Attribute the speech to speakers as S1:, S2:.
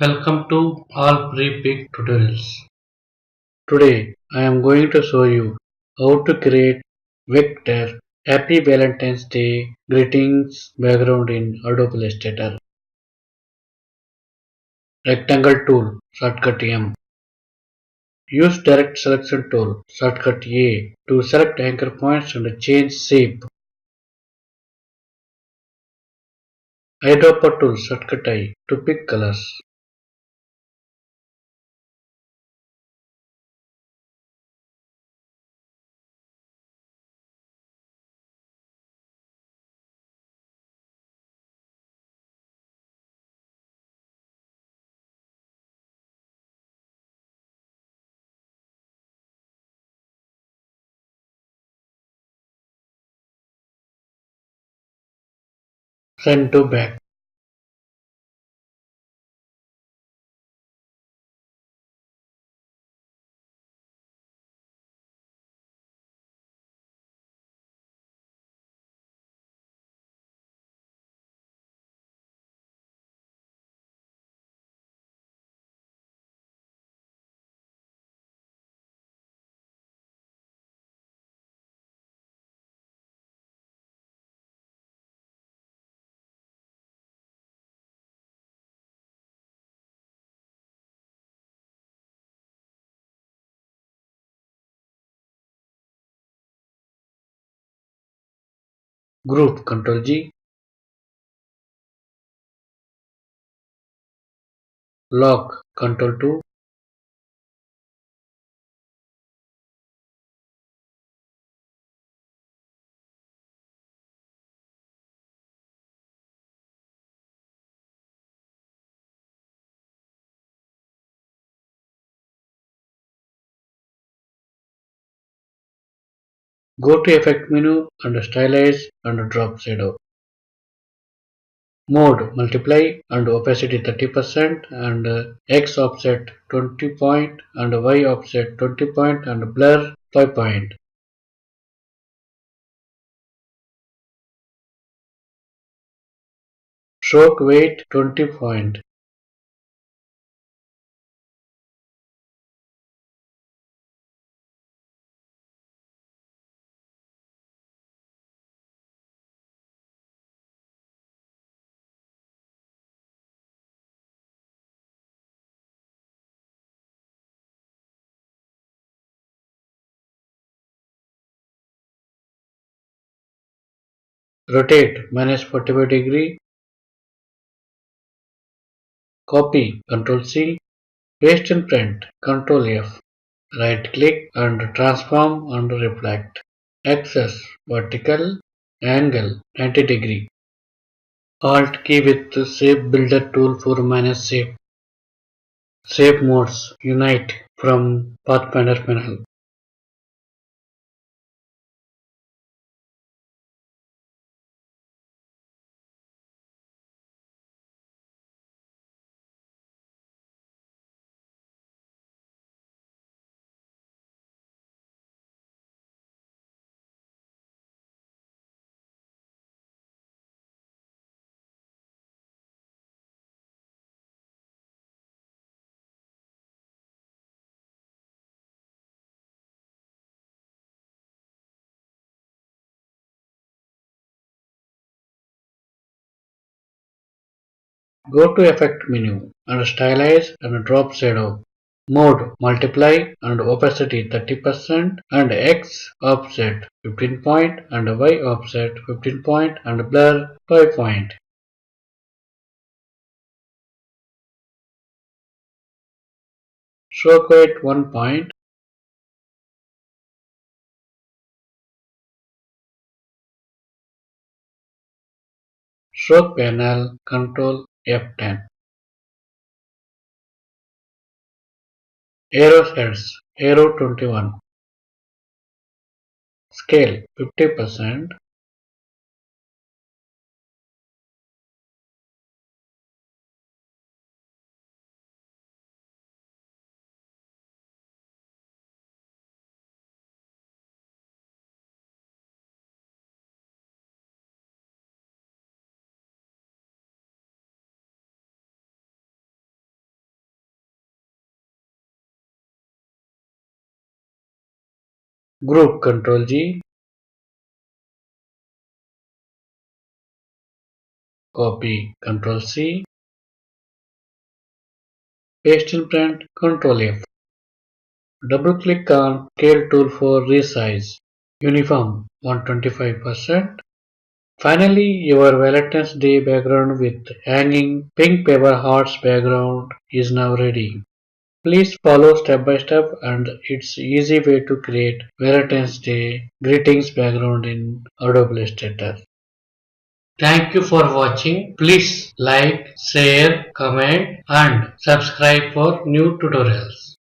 S1: Welcome to all pre-pick tutorials. Today I am going to show you how to create vector Happy Valentine's Day greetings background in Adobe Illustrator. Rectangle tool shortcut M. Use direct selection tool shortcut A to select anchor points and change shape. Eyedropper tool shortcut I to pick colors. Send to back. Group Ctrl G. Lock Ctrl 2. Go to Effect menu and Stylize and drop shadow. Mode multiply and opacity 30% and X offset 20 point and Y offset 20 point and blur 5 point. Stroke weight 20 point. Rotate -45 degree. Copy Ctrl C. Paste in print Ctrl F. Right click and transform and reflect. Axis vertical angle 90 degree. Alt key with shape builder tool for manage shape. Shape modes unite from Pathfinder panel. Go to Effect menu and Stylize and drop shadow. Mode multiply and opacity 30% and X offset 15 point and Y offset 15 point and blur 5 point. Stroke weight 1 point. Stroke panel Ctrl F10. Arrow heads Arrow 21. Scale 50%. Group Ctrl G, copy Ctrl C, paste in print Ctrl F. Double click on Scale tool for resize. Uniform 125%. Finally, your Valentine's Day background with hanging pink paper hearts background is now ready. Please follow step by step and it's easy way to create Valentine's Day greetings background in Adobe Illustrator. Thank you for watching. Please like, share, comment and subscribe for new tutorials.